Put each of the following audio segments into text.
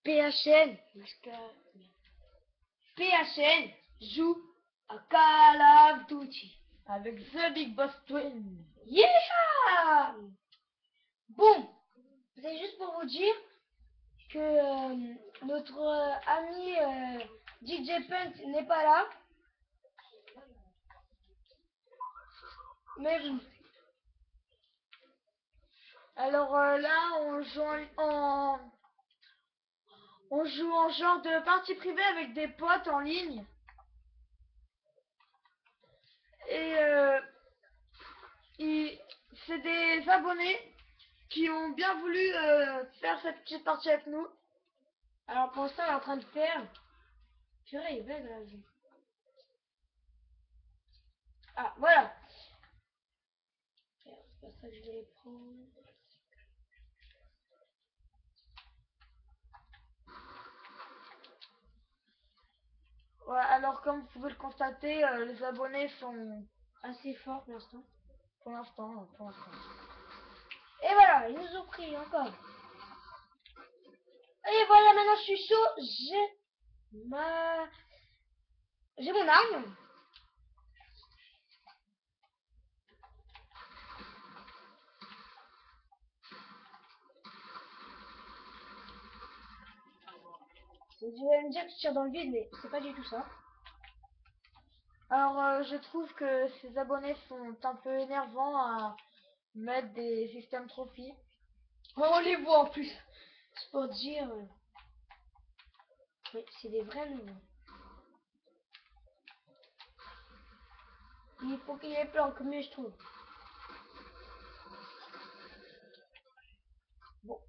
PHN, PHN joue à Call of Duty avec The Big Boss Twin. Yeah! Bon, c'est juste pour vous dire que notre ami DJ Punk n'est pas là. Mais bon. Alors là, on joue en genre de partie privée avec des potes en ligne. Et c'est des abonnés qui ont bien voulu faire cette petite partie avec nous. Alors pour l'instant, on est en train de faire. Purée, il est belle la vie. Ah, voilà. C'est pas ça que je vais les prendre. Ouais, alors comme vous pouvez le constater, les abonnés sont assez forts pour l'instant. Pour l'instant. Et voilà, ils nous ont pris encore. Et voilà, maintenant je suis chaud. J'ai mon arme. Vous allez me dire que je tire dans le vide, mais c'est pas du tout ça. Alors, je trouve que ces abonnés sont un peu énervants à mettre des systèmes trophies. Oh, on les voit en plus. C'est pour dire. Mais c'est des vrais nouveaux. Il faut qu'il les planque mieux, je trouve. Bon.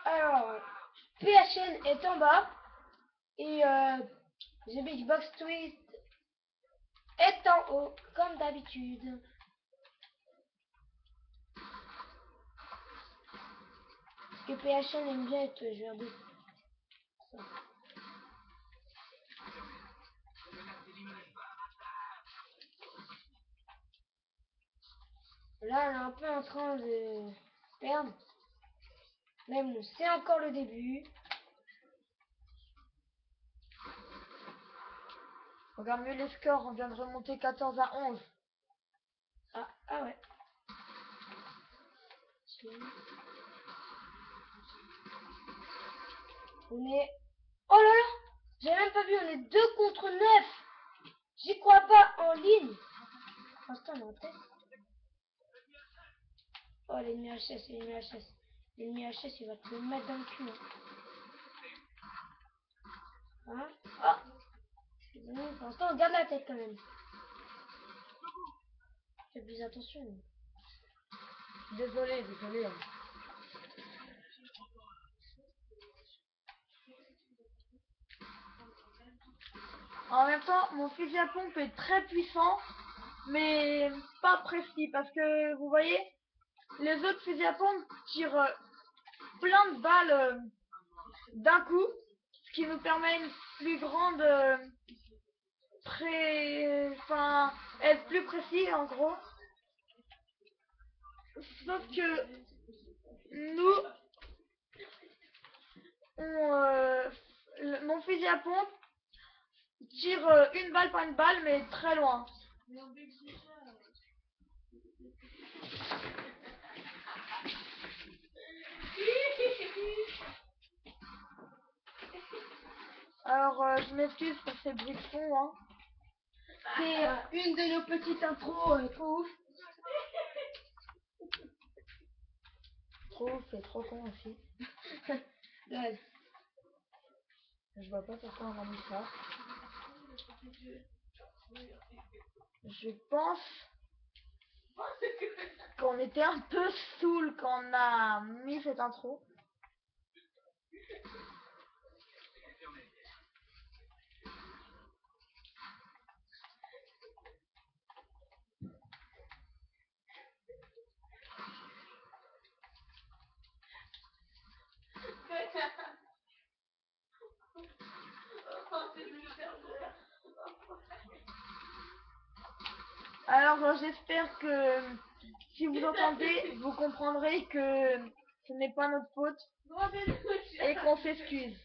Alors, PHN est en bas. Et The Big Box Twist est en haut, comme d'habitude. Parce que PHN aime bien être joueur de ça. Là, on est un peu en train de perdre. Mais bon, c'est encore le début. Regarde mieux les scores, on vient de remonter 14-11. Ah ouais. On est... Oh là là! J'ai même pas vu, on est 2 contre 9. J'y crois pas en ligne. Pour l'instant, on est en tête. Oh, l'ennemi HS, l'ennemi HS. L'ennemi HS, il va te le mettre dans le cul. Hein? Oh! Pour l'instant, on garde la tête quand même. Fais plus attention. Désolé. En même temps, mon fusil à pompe est très puissant, mais pas précis, parce que vous voyez, les autres fusils à pompe tirent plein de balles d'un coup, ce qui nous permet une plus grande être plus précis en gros. Sauf que nous, mon fusil à pompe tire une balle par une balle, mais très loin. Alors, je m'excuse pour ces bruits de fond. Hein. C'est une de nos petites intros trop ouf. Trop ouf et trop con aussi. Là, je vois pas pourquoi on a mis ça. Je pense qu'on était un peu saoul quand on a mis cette intro. Alors j'espère que si vous entendez, vous comprendrez que ce n'est pas notre faute et qu'on s'excuse.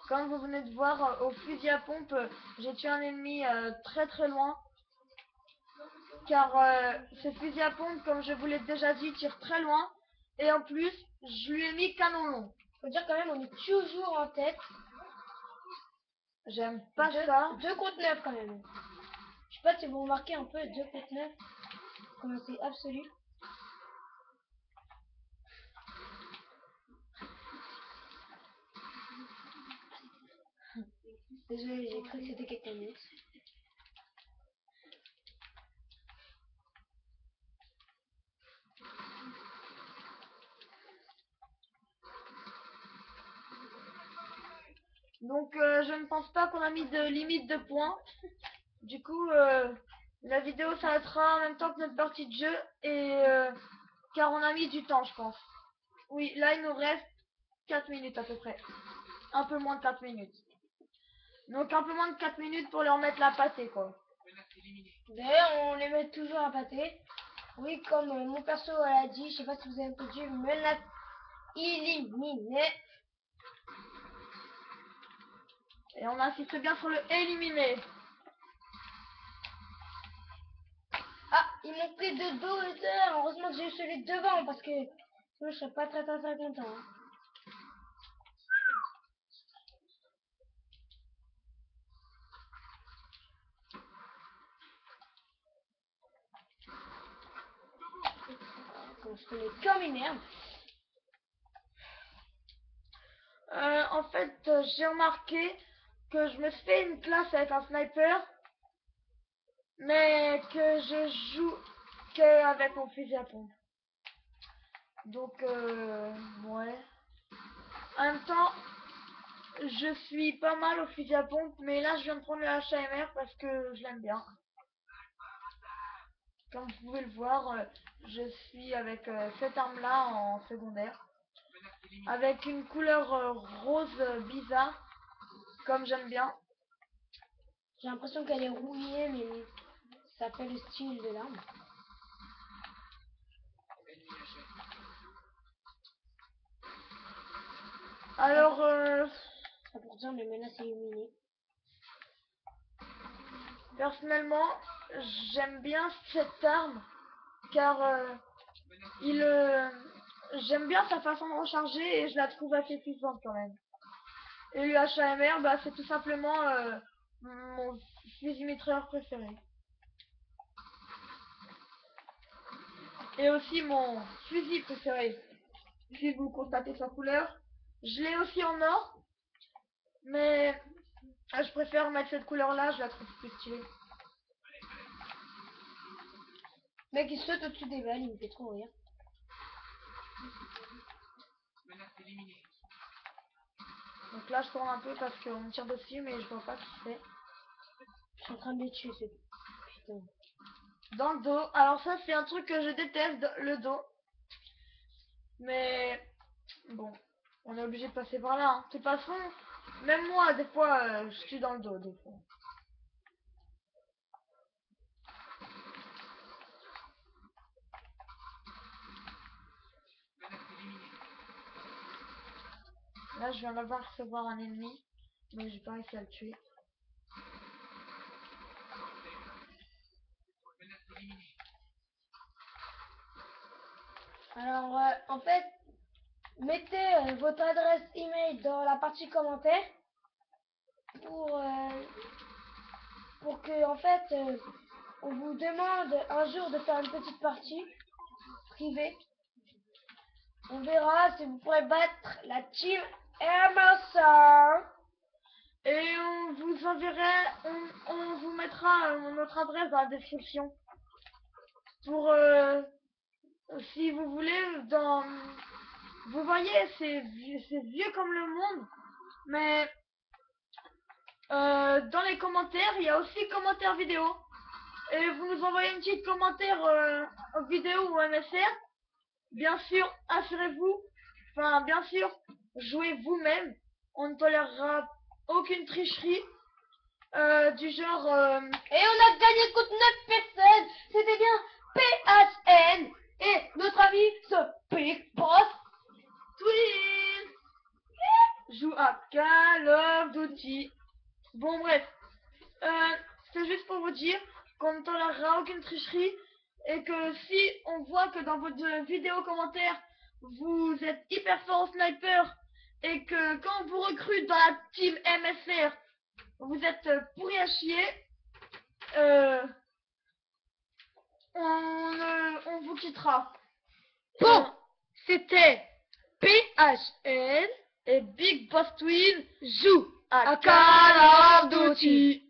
Comme vous venez de voir, au fusil à pompe, j'ai tué un ennemi très très loin. Car ce fusil à pompe, comme je vous l'ai déjà dit, tire très loin. Et en plus, je lui ai mis canon long. Faut dire quand même, on est toujours en tête. J'aime pas ça. 2 contre 9 quand même. Je sais pas si vous remarquez un peu 2 contre 9. Comment c'est absolu. Désolé, j'ai cru que c'était quelqu'un d'autre. Donc je ne pense pas qu'on a mis de limite de points. Du coup, la vidéo s'arrêtera en même temps que notre partie de jeu. Et car on a mis du temps, je pense. Oui, là il nous reste 4 minutes à peu près. Un peu moins de 4 minutes. Donc un peu moins de 4 minutes pour leur mettre la pâtée, quoi. D'ailleurs, on les met toujours à pâté. Oui, comme mon perso a dit, je sais pas si vous avez entendu, menace éliminée. Et on insiste bien sur le éliminer. Ah, ils m'ont pris de dos et de... Heureusement que j'ai eu celui de devant parce que sinon je serais pas très content. Hein. Comme je connais comme une merde. En fait, j'ai remarqué que je me suis fait une classe avec un sniper, mais que je joue que avec mon fusil à pompe. Donc, ouais. En même temps, je suis pas mal au fusil à pompe, mais là, je viens de prendre le HAMR parce que je l'aime bien. Comme vous pouvez le voir, je suis avec cette arme-là en secondaire. Avec une couleur rose bizarre, comme j'aime bien. J'ai l'impression qu'elle est rouillée, mais ça fait le style de l'arme. Alors, Ça pour dire les menaces illuminées. personnellement, j'aime bien cette arme, car j'aime bien sa façon de recharger et je la trouve assez puissante quand même. Et le HAMR, bah, c'est tout simplement mon fusil mitrailleur préféré. Et aussi mon fusil préféré. Si vous constatez sa couleur, je l'ai aussi en or, mais je préfère mettre cette couleur-là, je la trouve plus stylée. Mec, il saute au-dessus des balles, il me fait trop rire. Donc là, je tourne un peu parce qu'on me tire dessus, mais je vois pas qui c'est. Je suis en train de les tuer, ce putain. Dans le dos. Alors ça, c'est un truc que je déteste, le dos. Mais bon, on est obligé de passer par là. Hein. De toute façon, même moi, des fois, je tue dans le dos, des fois. Là, je viens d'avoir recevoir un ennemi, mais j'ai pas réussi à le tuer. Alors, en fait, mettez votre adresse email dans la partie commentaire pour que, en fait, on vous demande un jour de faire une petite partie privée. On verra si vous pourrez battre la team Emerson. Et on vous enverra, on vous mettra notre adresse dans la description. Pour, si vous voulez, vous voyez, c'est vieux comme le monde, mais dans les commentaires, il y a aussi commentaires vidéo. et vous nous envoyez une petite commentaire en vidéo ou MSR. Bien sûr, assurez-vous, enfin bien sûr, jouez vous-même. On ne tolérera aucune tricherie du genre Et on a gagné contre 9 personnes. C'était bien PHN. Et notre ami, ce Big Boss Twin joue à Call of Duty. Bon bref, c'est juste pour vous dire qu'on ne tolérera aucune tricherie et que si on voit que dans votre vidéo commentaire vous êtes hyper fort au sniper et que quand on vous recrute dans la team MSR vous êtes pourri à chier, on vous quittera. Bon, c'était PHN Et Big Boss Twin joue à à Call of Duty.